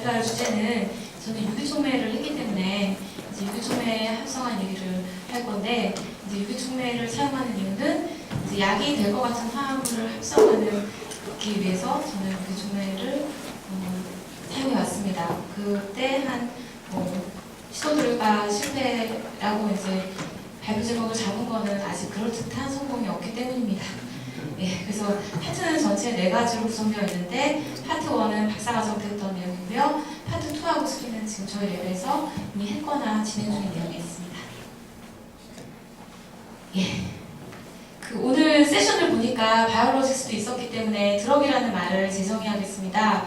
발표할 주제는 저는 유기촉매를 했기 때문에 이제 유기촉매에 합성한 얘기를 할 건데, 이제 유기촉매를 사용하는 이유는 이제 약이 될 것 같은 화합물을 합성하기 위해서 저는 유기촉매를 사용해 왔습니다. 그때 한 시도들과 실패라고 이제 발표 제목을 잡은 거는 아직 그럴듯한 성공이 없기 때문입니다. 예, 그래서 파트는 전체 4가지로 구성되어 있는데, 파트 1은 박사과정 때 했던 내용이고요. 파트 2하고 3는 지금 저희 랩에서 이미 했거나 진행 중인 내용이 있습니다. 예. 오늘 세션을 보니까 바이오로직스도 있었기 때문에 드럭이라는 말을 재정의하겠습니다.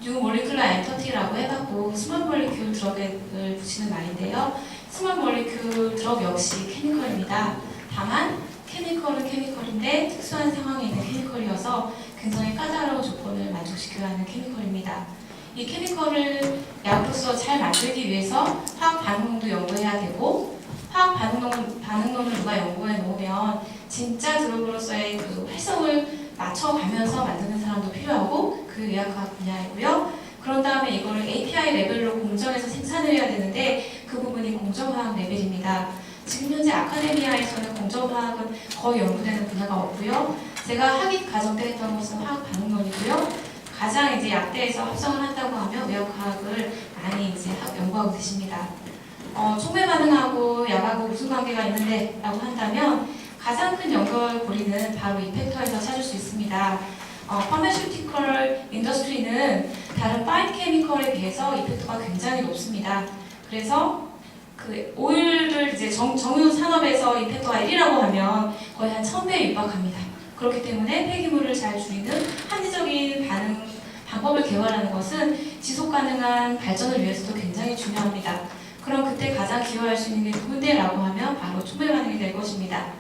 뉴 몰리큘러 엔터티라고 해갖고 스몰 몰리큘 드럭을 붙이는 말인데요. 스몰 몰리큘 드럭 역시 케미컬입니다. 다만 케미컬은 케미컬인데 특수한 상황에 있는 케미컬이어서 굉장히 까다로운 조건을 만족시켜야 하는 케미컬입니다. 이 케미컬을 약으로서 잘 만들기 위해서 화학 반응론도 연구해야 되고, 화학 반응론을 누가 연구해 놓으면 진짜 드럭으로서의 그 활성을 맞춰가면서 만드는 사람도 필요하고, 그 의학화학 분야이고요. 그런 다음에 이거를 API 레벨로 공정해서 생산을 해야 되는데, 그 부분이 공정화학 레벨입니다. 지금 현재 아카데미아에서는 공정화학은 거의 연구되는 분야가 없고요. 제가 학위 과정 때 했던 것은 화학 반응론이고요. 가장 이제 약대에서 합성을 한다고 하면 의학화학을 많이 이제 연구하고 계십니다. 촉매 반응하고 약하고 무슨 관계가 있는데 라고 한다면, 가장 큰 연결고리는 바로 이펙터에서 찾을 수 있습니다. 파마슈티컬 인더스트리는 다른 파인 케미컬에 비해서 이펙터가 굉장히 높습니다. 그래서 그 오일을 이제 정유 산업에서 이펙터가 1이라고 하면 거의 한 1000배에 육박합니다. 그렇기 때문에 폐기물을 잘 줄이는 합리적인 반응 방법을 개발하는 것은 지속 가능한 발전을 위해서도 굉장히 중요합니다. 그럼 그때 가장 기여할 수 있는 게 누군데라고 하면 바로 촉매 반응이 될 것입니다.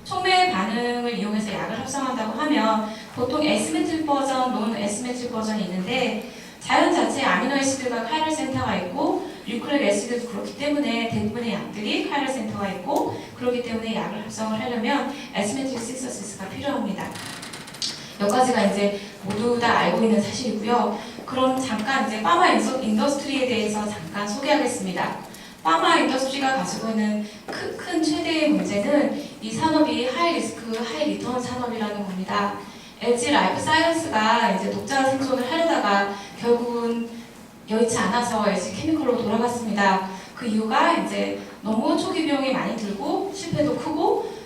촉매 반응을 이용해서 약을 합성한다고 하면 보통 에시메트릭 버전, 논 에시메트릭 버전이 있는데, 자연 자체에 아미노애시드가 카이럴 센터가 있고 뉴클릭 애시드도 그렇기 때문에 대부분의 약들이 카이럴 센터가 있고, 그렇기 때문에 약을 합성을 하려면 에시메트릭 신서시스가 필요합니다. 몇 가지가 이제 모두 다 알고 있는 사실이고요. 그럼 잠깐 이제 파마 인더스트리에 대해서 잠깐 소개하겠습니다. 파마 인더스트리가 가지고 있는 큰 최대의 문제는 이 산업이 하이 리스크, 하이 리턴 산업이라는 겁니다. LG 라이프 사이언스가 이제 독자 생존을 하려다가 결국은 여의치 않아서 LG 케미컬로 돌아갔습니다. 그 이유가 이제 너무 초기 비용이 많이 들고 실패도 크고,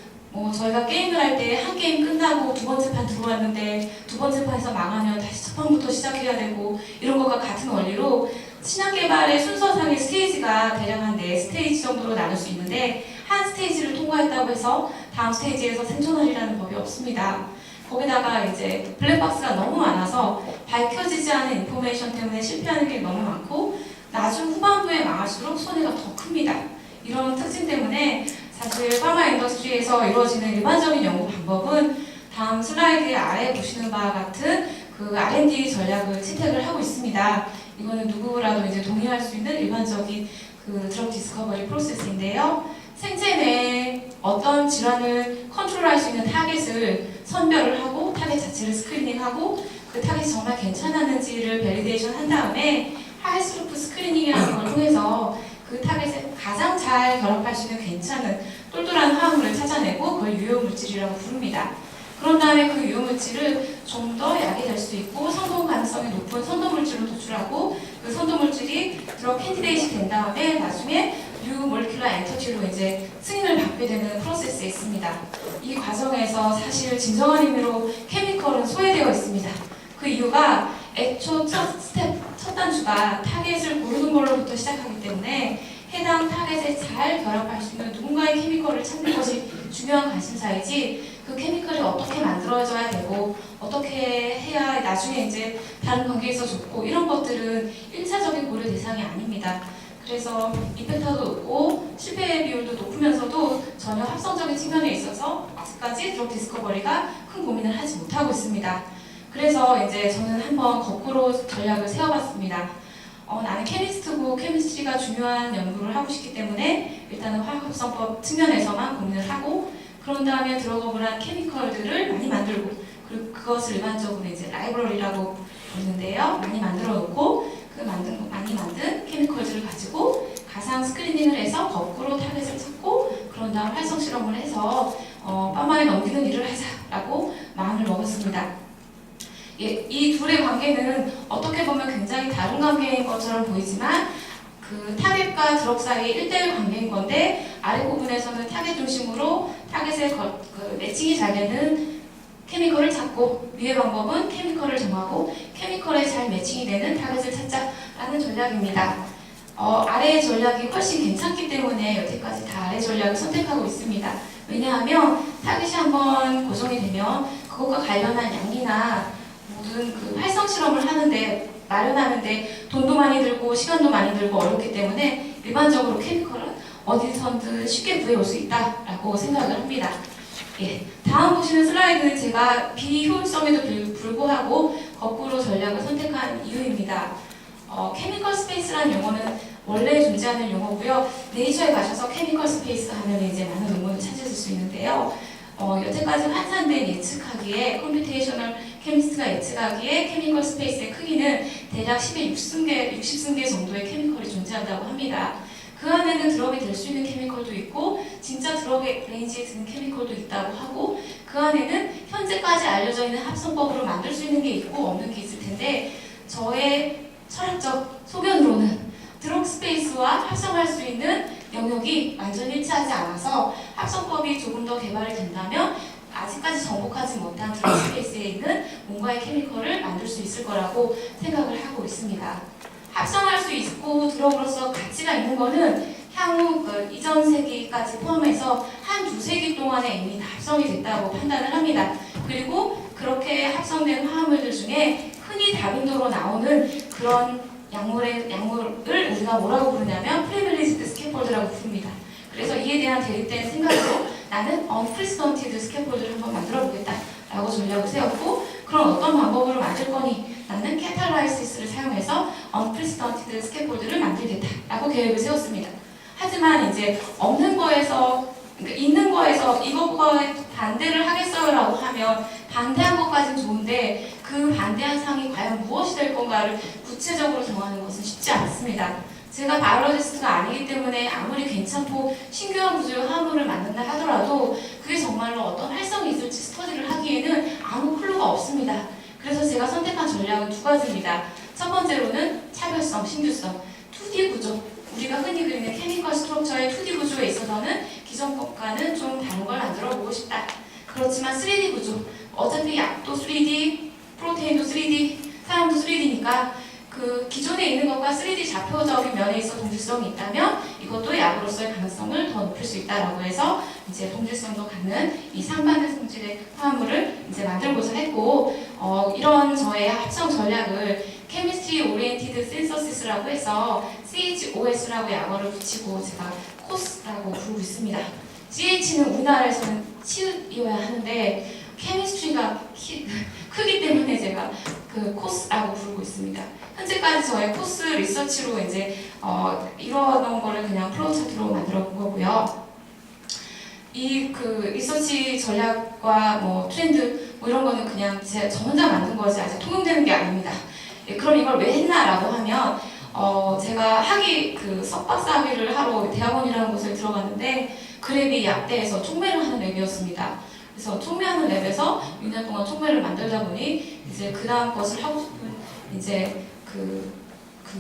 저희가 게임을 할 때 한 게임 끝나고 두 번째 판 들어왔는데 두 번째 판에서 망하면 다시 첫 판부터 시작해야 되고, 이런 것과 같은 원리로 신약 개발의 순서상의 스테이지가 대략 한 4스테이지 정도로 나눌 수 있는데, 한 스테이지를 통과했다고 해서 다음 스테이지에서 생존하리라는 법이 없습니다. 거기다가 이제 블랙박스가 너무 많아서 밝혀지지 않은 인포메이션 때문에 실패하는 게 너무 많고, 나중 후반부에 망할수록 손해가 더 큽니다. 이런 특징 때문에 사실 파마 인더스트리에서 이루어지는 일반적인 연구 방법은 다음 슬라이드 아래 보시는 바와 같은 그 R&D 전략을 채택을 하고 있습니다. 이거는 누구라도 이제 동의할 수 있는 일반적인 그 드럭 디스커버리 프로세스인데요. 생체 내에 어떤 질환을 컨트롤할 수 있는 타겟을 선별을 하고, 타겟 자체를 스크리닝하고, 그 타겟이 정말 괜찮았는지를 밸리데이션 한 다음에 하이스루프 스크리닝이라는 걸 통해서 그 타겟에 가장 잘 결합할 수 있는 괜찮은 똘똘한 화합물을 찾아내고 그걸 유효물질이라고 부릅니다. 그런 다음에 그 유효물질을 좀 더 약이 될 수 있고 성공 가능성이 높은 선도물질로 도출하고, 그 선도물질이 드럭 캔디데이트이 된 다음에 나중에 뉴 몰리큘러 엔터티로 이제 승인을 받게 되는 프로세스에 있습니다. 이 과정에서 사실 진정한 의미로 케미컬은 소외되어 있습니다. 그 이유가 애초 첫 단추가 타겟을 고르는 걸로부터 시작하기 때문에 해당 타겟에 잘 결합할 수 있는 누군가의 케미컬을 찾는 것이 중요한 관심사이지, 그 케미컬이 어떻게 만들어져야 되고 어떻게 해야 나중에 이제 다른 관계에서 좋고, 이런 것들은 1차적인 고려 대상이 아닙니다. 그래서 이펙터도 높고 실패 비율도 높으면서도 전혀 합성적인 측면에 있어서 아직까지 드럭 디스커버리가 큰 고민을 하지 못하고 있습니다. 그래서 이제 저는 한번 거꾸로 전략을 세워봤습니다. 나는 케미스트고 케미스트리가 중요한 연구를 하고 싶기 때문에 일단은 화학합성법 측면에서만 고민을 하고, 그런 다음에 드럭어블한 케미컬들을 많이 만들고, 그리고 그것을 일반적으로 이제 라이브러리라고 부르는데요. 많이 만들어 놓고 그 만든 활성 실험을 해서 빤만에 넘기는 일을 하자라고 마음을 먹었습니다. 예, 이 둘의 관계는 어떻게 보면 굉장히 다른 관계인 것처럼 보이지만 그 타겟과 드럭 사이의 1대1 관계인 건데 아래 부분에서는 타겟 중심으로 타겟의 매칭이 잘 되는 케미컬을 찾고 위의 방법은 케미컬을 정하고 케미컬에 잘 매칭이 되는 타겟을 찾자라는 전략입니다. 아래의 전략이 훨씬 괜찮기 때문에 여태까지 다 아래 전략을 선택하고 있습니다. 왜냐하면 타겟이 한번 고정이 되면 그것과 관련한 양이나 모든 그 활성 실험을 마련하는데 돈도 많이 들고 시간도 많이 들고 어렵기 때문에 일반적으로 케미컬은 어디선든 쉽게 구해올 수 있다라고 생각을 합니다. 예, 다음 보시는 슬라이드는 제가 비효율성에도 불구하고 거꾸로 전략을 선택한 이유입니다. 케미컬 스페이스라는 용어는 원래 존재하는 용어고요. 네이처에 가셔서 케미컬 스페이스 하면 이제 많은 논문을 찾으실 수 있는데요. 여태까지 환산된 예측하기에 컴퓨테이셔널 케미스트가 예측하기에 케미컬 스페이스의 크기는 대략 10의 60승계 정도의 케미컬이 존재한다고 합니다. 그 안에는 드럭이 될 수 있는 케미컬도 있고 진짜 드럭의 레인지에 드는 케미컬도 있다고 하고 그 안에는 현재까지 알려져 있는 합성법으로 만들 수 있는 게 있고 없는 게 있을 텐데 저의 철학적 소견으로는 드럭 스페이스와 합성할 수 있는 영역이 완전히 일치하지 않아서 합성법이 조금 더 개발이 된다면 아직까지 정복하지 못한 드럭 스페이스에 있는 뭔가의 케미컬을 만들 수 있을 거라고 생각을 하고 있습니다. 합성할 수 있고 드럭으로서 가치가 있는 거는 향후 이전 세기까지 포함해서 한 두세기 동안에 이미 다 합성이 됐다고 판단을 합니다. 그리고 그렇게 합성된 화합물들 중에 흔히 다빈도로 나오는 그런 약물을 우리가 뭐라고 부르냐면 프리빌리지드 스캐폴드라고 부릅니다. 그래서 이에 대한 대립된 생각으로 나는 언프리시던티드 스캐폴드를 한번 만들어 보겠다 라고 전략을 세웠고 그럼 어떤 방법으로 만들 거니? 나는 캐탈라이시스를 사용해서 언프리시던티드 스캐폴드를 만들겠다 라고 계획을 세웠습니다. 하지만 이제 없는 거에서 그러니까 있는 거에서 이것과 반대를 하겠어요 라고 하면 반대한 것까지는 좋은데 그 반대한 상이 과연 무엇이 될 건가를 구체적으로 정하는 것은 쉽지 않습니다. 제가 바이올로지스트가 아니기 때문에 아무리 괜찮고 신규한 구조의 화합물을 만든다 하더라도 그게 정말로 어떤 활성이 있을지 스터디를 하기에는 아무 클루가 없습니다. 그래서 제가 선택한 전략은 두 가지입니다. 첫 번째로는 차별성, 신규성, 2D 구조. 우리가 흔히 그리는 케미컬 스트럭처의 2D 구조에 있어서는 기존 것과는 좀 다른 걸 만들어 보고 싶다. 그렇지만 3D 구조. 어차피 약도 3D, 프로테인도 3D, 사람도 3D니까 그 기존에 있는 것과 3D 좌표적인 면에 있어 동질성이 있다면 이것도 약으로서의 가능성을 더 높일 수 있다라고 해서 이제 동질성도 갖는 이 상반된 성질의 화합물을 이제 만들고자 했고 이런 저의 합성 전략을 케미스트리 오리엔티드 신서시스라고 해서 CHOS라고 약어를 붙이고 제가 코스라고 부르고 있습니다. CH는 우리나라에서는 치읓이어야 하는데 케미스트리가 크기 때문에 제가 그 코스라고 부르고 있습니다. 현재까지 저의 코스 리서치로 이제 이러한 거를 그냥 플로우차트로 만들어 본 거고요. 이 그 리서치 전략과 뭐 트렌드 뭐 이런 거는 그냥 저 혼자 만든 거지 아직 통용되는 게 아닙니다. 예, 그럼 이걸 왜 했나라고 하면 제가 그 석박사 학위를 하러 대학원이라는 곳을 들어갔는데 그랩이 약대에서 촉매를 하는 랩이었습니다. 그래서 촉매하는 랩에서 6년 동안 촉매를 만들다 보니 이제 그 다음 것을 하고 싶은 이제 그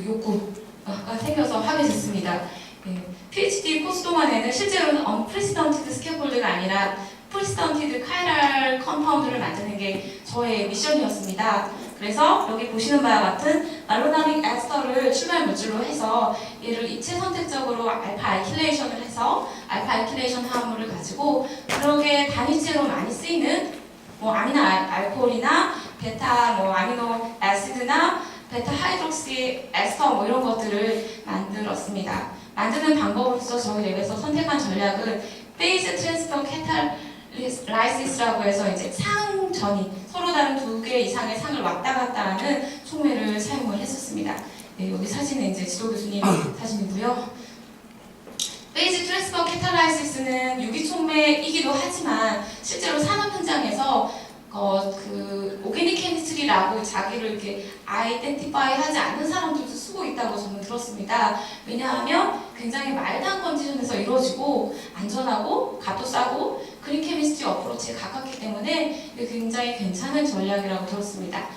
욕구가 생겨서 하게 됐습니다. 예, PhD 코스 동안에는 실제로는 unprecedented 스캐폴드가 아니라 precedented chiral 컴파운드를 만드는 게 저의 미션이었습니다. 그래서 여기 보시는 바와 같은 말로나믹 에스터를 출발 물질로 해서 얘를 입체 선택적으로 알파 알킬레이션을 해서 알파 알킬레이션 화합물을 가지고 그렇게 단위체로 많이 쓰이는 뭐 아미노 알코올이나 베타 뭐 아미노 애시드나 베타 하이드록시 에스터 뭐 이런 것들을 만들었습니다. 만드는 방법으로서 저희 랩에서 선택한 전략은 페이즈 트랜스퍼 캐탈라이시스라고 해서 이제 상전이 서로 다른 2개 이상의 상을 왔다 갔다 하는 촉매를 사용을 했었습니다. 네, 여기 사진은 이제 지도 교수님 사진이고요. 페이즈 트랜스퍼 캐탈라이시스는 유기촉매이기도 하지만 실제로 산업 현장에서 그 오게닉 케미스트리라고 자기를 이렇게 아이덴티파이 하지 않는 사람들도 쓰고 있다고 저는 들었습니다. 있습니다. 왜냐하면 굉장히 마일드한 컨디션에서 이루어지고 안전하고 값도 싸고 그린 케미스트리 어프로치에 가깝기 때문에 굉장히 괜찮은 전략이라고 들었습니다.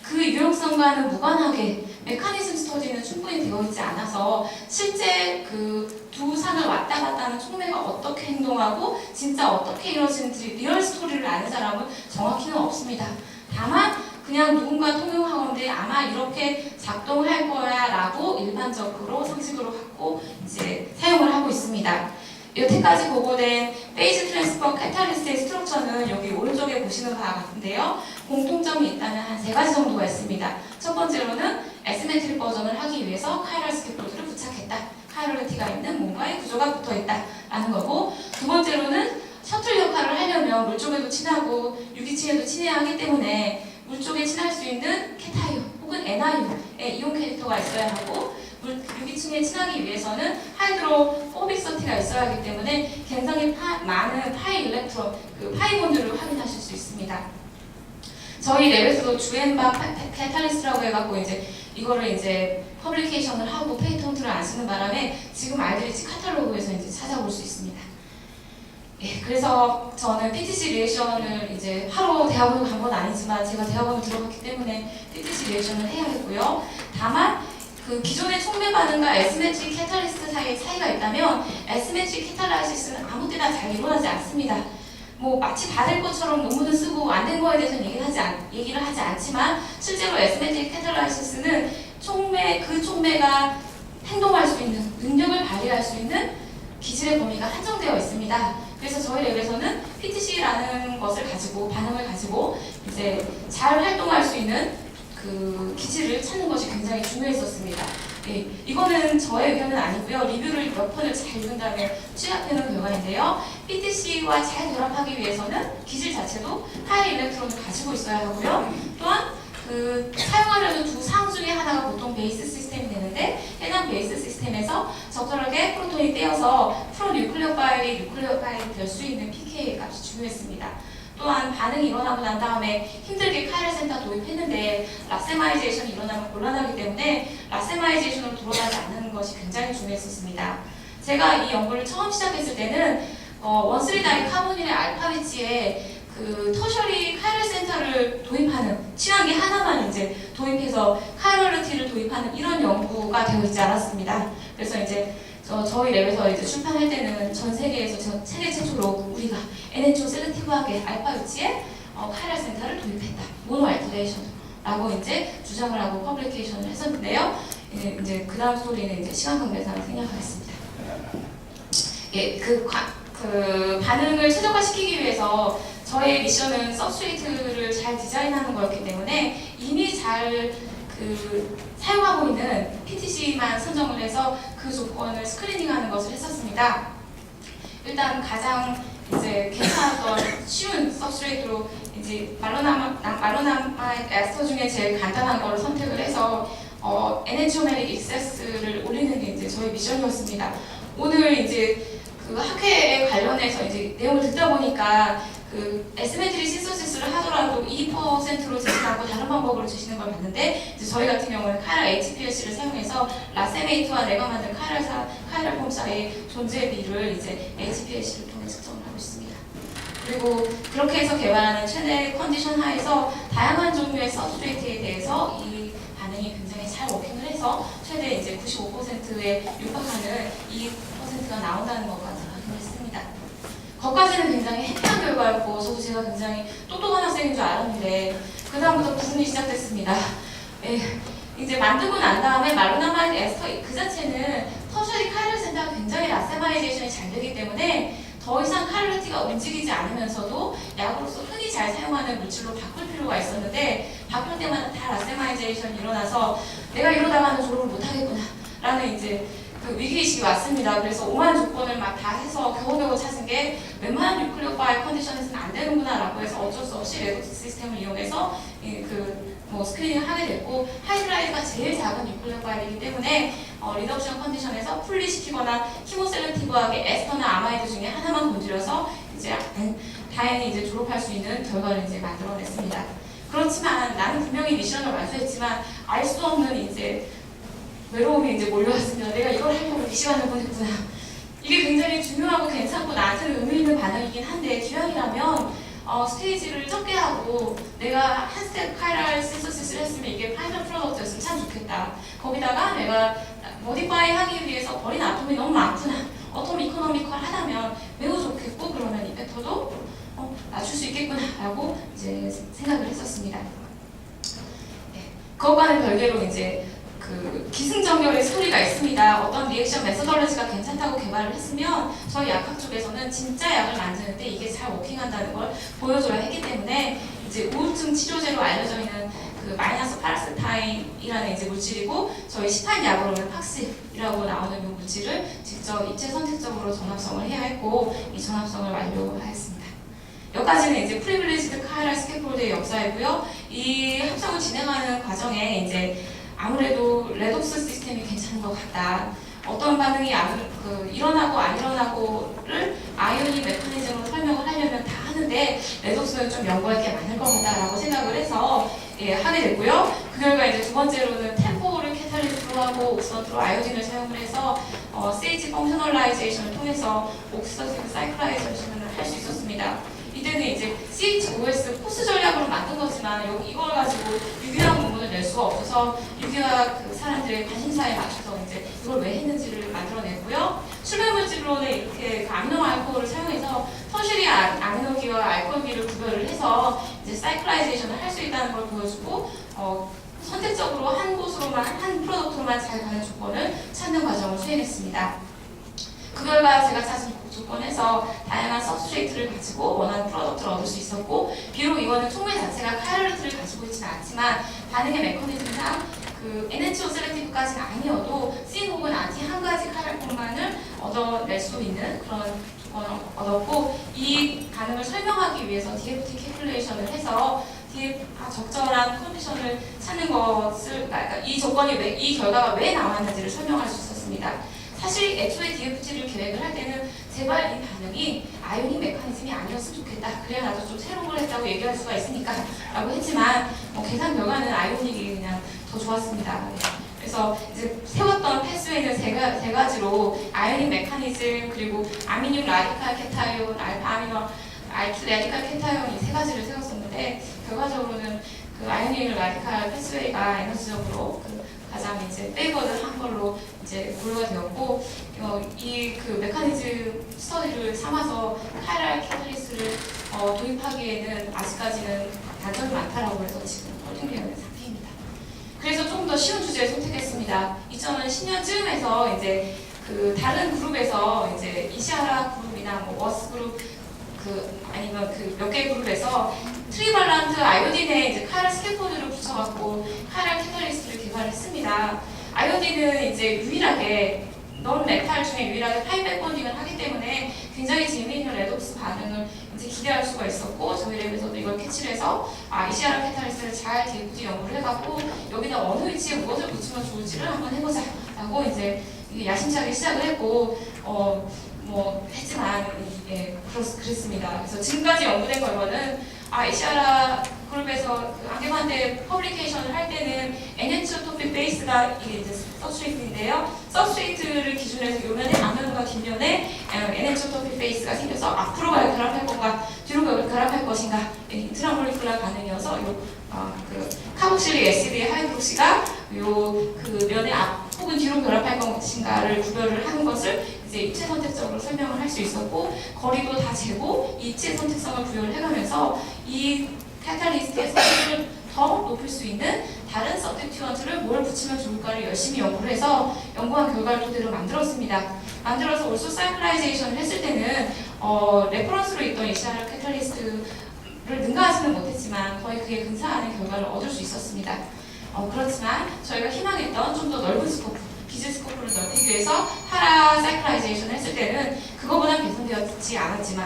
그 유용성과는 무관하게 메커니즘 스터디는 충분히 되어 있지 않아서 실제 그 두 산을 왔다 갔다 하는 촉매가 어떻게 행동하고 진짜 어떻게 이루어지는지 리얼 스토리를 아는 사람은 정확히는 없습니다. 다만 그냥 누군가 통용하건대 아마 이렇게 작동할 거야 라고 일반적으로 상식으로 갖고 이제 사용을 하고 있습니다. 여태까지 보고된 페이즈 트랜스퍼 카탈리스트의 스트럭처는 여기 오른쪽에 보시는 바와 같은데요. 공통점이 있다면 한 3가지 정도가 있습니다. 첫 번째로는 애시메트릭 버전을 하기 위해서 카이럴 스캐폴드를 부착했다. 카이럴리티가 있는 뭔가의 구조가 붙어있다 라는 거고, 두 번째로는 셔틀 역할을 하려면 물 쪽에도 친하고 유기층에도 친해야 하기 때문에 물 쪽에 친할 수 있는 케타이온 혹은 NIO의 이온 캐릭터가 있어야 하고, 유기층에 친하기 위해서는 하이드로포빅 서티가 있어야 하기 때문에 굉장히 많은 파이 일렉트론, 그 파이 본드를 확인하실 수 있습니다. 저희 랩에서도 주엠바 캐탈리스트라고 해갖고 이제 이거를 이제 퍼블리케이션을 하고 페이턴트를 안 쓰는 바람에 지금 알드리치 카탈로그에서 이제 찾아볼 수 있습니다. 예, 그래서 저는 PTC 리액션을 이제 하러 대학원을 간 건 아니지만 제가 대학원을 들어갔기 때문에 PTC 리액션을 해야 했고요. 다만 그 기존의 촉매 반응과 애시메트릭 캐탈리스트 사이에 차이가 있다면 애시메트릭 캐탈라이시스는 아무 때나 잘 일어나지 않습니다. 뭐 마치 받을 것처럼 논문을 쓰고 안 된 거에 대해서는 얘기를 하지 않지만 실제로 애시메트릭 캐탈라이시스는 그 촉매가 행동할 수 있는 능력을 발휘할 수 있는 기질의 범위가 한정되어 있습니다. 그래서 저희 랩에서는 PTC라는 것을 가지고 반응을 가지고 이제 잘 활동할 수 있는 그 기질을 찾는 것이 굉장히 중요했었습니다. 예, 이거는 저의 의견은 아니고요. 리뷰를 몇 번을 잘 읽은 다음에 취합해놓은 결과인데요. PTC와 잘 결합하기 위해서는 기질 자체도 하이 일렉트론을 가지고 있어야 하고요. 또한 그 사용하려는 두 상 중에 하나가 보통 베이스 시스템이 되는데 해당 베이스 시스템에서 적절하게 프로톤이 떼어서 프로 뉴클리어 파일이 될 수 있는 pK 값이 중요했습니다. 또한 반응이 일어나고 난 다음에 힘들게 카이럴 센터 도입했는데 라세마이제이션이 일어나면 곤란하기 때문에 라세마이제이션으로 돌아가지 않는 것이 굉장히 중요했었습니다. 제가 이 연구를 처음 시작했을 때는 원쓰리 다이 카보닐의 알파 위치에 그 터셔리 카이럴 센터를 도입하는 친환기 하나만 이제 도입해서 카이럴리티를 도입하는 이런 연구가 되어 있지 않았습니다. 그래서 이제 저희 랩에서 이제 출판할 때는 전 세계에서 세계 최초로 우리가 NHO 셀렉티브하게 알파 위치에 카이럴 센터를 도입했다. 모노 알터레이션라고 이제 주장을 하고 퍼블리케이션을 했었는데요. 이제 그 다음 스토리는 이제 시간 관계상 생략하겠습니다. 예, 그 반응을 최적화시키기 위해서 저의 미션은 서브스트레이트를 잘 디자인하는 거였기 때문에 이미 잘 사용하고 있는 PTC만 선정을 해서 그 조건을 스크리닝하는 것을 했었습니다. 일단 가장 이제 괜찮았던 쉬운 서브스트레이트로 이제 말로나마이드 에스터 중에 제일 간단한 거를 선택을 해서 NHO메릭 익세스를 올리는 게 이제 저의 미션이었습니다. 오늘 이제 그 학회에 관련해서 이제 내용을 듣다 보니까 그 애시메트릭 신소시스를 하더라도 2%로 제시하고 다른 방법으로 제시는 걸 봤는데 이제 저희 같은 경우는 카이럴 HPLC를 사용해서 라세메이트와 내가 만든 카이럴 폼 사이의 존재 비를 이제 HPLC를 통해 측정을 하고 있습니다. 그리고 그렇게 해서 개발하는 최대 컨디션 하에서 다양한 종류의 서브스트레이트에 대해서 이 반응이 굉장히 잘 워킹을 해서 최대 이제 95%에 육박하는 2%가 나온다는 것과 확인을 했습니다. 거기까지는 굉장히 해피한 결과였고 저도 제가 굉장히 똑똑한 학생인 줄 알았는데 그 다음부터 구분이 시작됐습니다. 예, 이제 만들고 난 다음에 말로나마이드 에스터 그 자체는 터셔리 카이럴 센터가 굉장히 라세마이제이션이 잘 되기 때문에 더 이상 카이럴리티가 움직이지 않으면서도 약으로서 흔히 잘 사용하는 물질로 바꿀 필요가 있었는데 바꿀 때마다 다 라세마이제이션이 일어나서 내가 이러다가는 졸업을 못하겠구나 라는 이제 그 위기의식이 왔습니다. 그래서 오만 조건을 막 다 해서 겨우겨우 찾은 게 웬만한 뉴클리어 파일 컨디션에서는 안 되는구나 라고 해서 어쩔 수 없이 레도스 시스템을 이용해서 스크리닝을 하게 됐고 하이드라이드가 제일 작은 뉴클리어 파일이기 때문에 리덕션 컨디션에서 분리시키거나 키모셀렉티브하게 에스터나 아마이드 중에 하나만 건드려서 이제 다행히 이제 졸업할 수 있는 결과를 이제 만들어냈습니다. 그렇지만 나는 분명히 미션을 완수했지만 알 수 없는 이제 외로움이 이제 몰려왔습니다. 내가 이걸 하려고 이 시간을 보냈구나. 이게 굉장히 중요하고 괜찮고 나한테는 의미 있는 반응이긴 한데 기왕이라면 스테이지를 적게 하고 내가 한 스텝 카이랄 신서시스를 했으면 이게 파이널 프로덕트였으면 참 좋겠다. 거기다가 내가 모디파이 하기 위해서 버린 아톰이 너무 많구나. 어텀 이코노미컬 하다면 매우 좋겠고 그러면 이펙터도 낮출 수 있겠구나 라고 이제 생각을 했었습니다. 네. 그것과는 별개로 이제 그 기승전결의 스토리가 있습니다. 어떤 리액션 메소돌러지가 괜찮다고 개발을 했으면 저희 약학 쪽에서는 진짜 약을 만드는데 이게 잘 워킹한다는 걸 보여줘야 했기 때문에 이제 우울증 치료제로 알려져 있는 그 마이너스 파라세타인이라는 이제 물질이고 저희 시판 약으로는 팍십이라고 나오는 이 물질을 직접 입체 선택적으로 전합성을 해야 했고 이 전합성을 완료하였습니다. 여기까지는 이제 프리빌리지드 카이랄 스캐폴드의 역사이고요. 이 합성을 진행하는 과정에 이제 아무래도 레독스 시스템이 괜찮은 것 같다. 어떤 반응이 일어나고 안 일어나고를 아이오닉 메커니즘으로 설명을 하려면 다 하는데 레독스는 좀 연구할 게 많을 것 같다라고 생각을 해서 하게 됐고요. 그 결과 이제 두 번째로는 템포를 캐탈리스트로 하고 옥시던트로 아이오딘을 사용을 해서 CH 펑셔널라이제이션을 통해서 옥시던트 사이클라이제이션을 할 수 있었습니다. 이때는 이제 CHOS 코스 전략으로 만든 거지만 이걸 가지고 유기화학 논문을 낼 수가 없어서 유기화학 그 사람들의 관심사에 맞춰서 이제 이걸 왜 했는지를 만들어냈고요. 출발물질로는 이렇게 그 아미노 알코올을 사용해서 터시리 아미노기와 알코올기를 구별을 해서 이제 사이클라이제이션을 할 수 있다는 걸 보여주고 선택적으로 한 곳으로만 한 프로덕트로만 잘 가는 조건을 찾는 과정을 수행했습니다. 그 결과 제가 찾은 조건에서 다양한 서브스트레이트를 가지고 원하는 프로덕트를 얻을 수 있었고 비록 이거는 총매 자체가 카이랄리트를 가지고 있지는 않지만 반응의 메커니즘상 그 NHO 셀렉티브까지는 아니어도 C 혹은 안티 한 가지 카이랄폰만을 얻어낼 수 있는 그런 조건을 얻었고 이 반응을 설명하기 위해서 DFT 캐큘레이션을 해서 적절한 컨디션을 찾는 것을 그러니까 이 조건이 이 결과가 왜 나왔는지를 설명할 수 있었습니다. 사실 애초에 DFT를 계획을 할 때는 제발 이 반응이 아이오닉 메커니즘이 아니었으면 좋겠다. 그래야 나도 좀 새로운 걸 했다고 얘기할 수가 있으니까 라고 했지만 계산 결과는 아이오닉이 그냥 더 좋았습니다. 그래서 이제 세웠던 패스웨이는 세 가지로 아이오닉 메커니즘 그리고 아미늄 라디칼 케타이온, 알파 아미노 알키 라디칼 케타이온 이 세 가지를 세웠었는데 결과적으로는 그 아이오닉 라디칼 패스웨이가 에너지적으로 가장 이제 페이버를 한 걸로 이제 분류가 되었고 이 그 메커니즘 스터디를 삼아서 카이랄 캐탈리스트를 도입하기에는 아직까지는 단점이 많다라고 해서 지금 홀딩되어 있는 상태입니다. 그래서 조금 더 쉬운 주제를 선택했습니다. 2010년쯤에서 이제 그 다른 그룹에서 이제 이시아라 그룹이나 뭐 워스 그룹 아니면 그 몇 개의 그룹에서 트리발란트 아이오딘에 이제 카이랄 스캐폴드를 붙여갖고 카이랄 캐탈리스트를 개발했습니다. 아이오딘은 이제 유일하게 넌 메탈 중에 유일하게 파이백 본딩을 하기 때문에 굉장히 재미있는 레독스 반응을 이제 기대할 수가 있었고 저희 랩에서도 이걸 캐치를 해서 이시아라 캐탈리스트를 잘 DFT 연구를 해갖고 여기다 어느 위치에 무엇을 붙이면 좋을지를 한번 해보자 라고 이제 야심차게 시작을 했고 했지만 그랬습니다. 그래서 지금까지 연구된 결과는 이시아라 그룹에서 그 안개반대 퍼블리케이션을 할 때는 NH 토픽 베이스가 이게 이제 서브스트레이트인데요. 서브스트레이트를 기준해서 요면에 앞면과 뒷면에 NH 토픽 베이스가 생겨서 앞으로 결합할 건가 뒤로 결합할 것인가 인트라몰리큘라 반응이어서 그 카복실릭 애시드의 하이드록시가 그 면의 앞 혹은 뒤로 결합할 것인가를 구별을 하는 것을 이제 입체 선택적으로 설명을 할 수 있었고 거리도 다 재고 입체 선택성을 부여를 해가면서 이 카탈리스트의 성질을 더 높일 수 있는 다른 서브스티튜언트를 뭘 붙이면 좋을까를 열심히 연구를 해서 연구한 결과를 토대로 만들었습니다. 만들어서 올소 사이클라이제이션을 했을 때는 레퍼런스로 있던 이시아라 카탈리스트를 능가하지는 못했지만 거의 그에 근사하는 결과를 얻을 수 있었습니다. 그렇지만 저희가 희망했던 좀 더 넓은 스코프, 기즈 스코프를 넓히기 위해서 파라 사이클라이제이션을 했을 때는 그거보다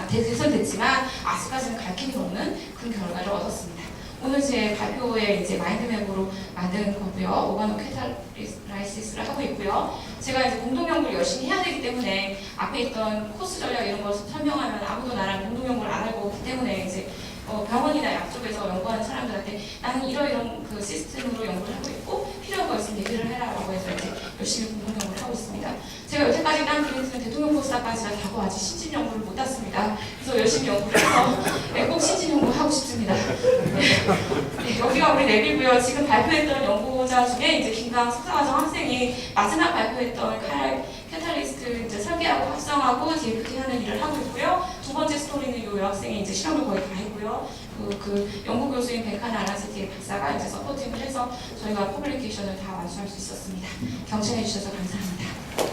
개선됐지만 아직까지는 갈 길이 없는 그런 결과를 얻었습니다. 오늘 제 발표에 이제 마인드맵으로 만든 거고요. 오가노 캐탈라이시스를 하고 있고요. 제가 이제 공동 연구를 열심히 해야 되기 때문에 앞에 있던 코스 전략 이런 걸 설명하면 아무도 나랑 공동 연구를 안 할 거기 때문에 이제 병원이나 약 쪽에서 연구하는 사람들한테 나는 이런 그 시스템으로 연구를 하고 있고 필요한 거 있으면 얘기를 해라라고 해서 이제 열심히 공동 연구를 하고 있습니다. 제가 여태까지 딴 그랜트는 대통령 포스터까지라 하고 아직 신진 연구를 못 땄습니다. 그래서 열심히 연구를 해서 네, 꼭 신진 연구 하고 싶습니다. 네, 여기가 우리 랩이고요. 지금 발표했던 연구자 중에 이제 김강 석사과정 학생이 마지막 발표했던 캐탈리스트 이제 설계하고 합성하고 DFT 하는 일을 하고 있고요. 두 번째 스토리는 이 여학생이 이제 실험을 거의 다 했고요. 그 연구 교수인 백하나 아라세티 박사가 이제 서포팅을 해서 저희가 퍼블리케이션을 다 완수할 수 있었습니다. 경청해 주셔서 감사합니다.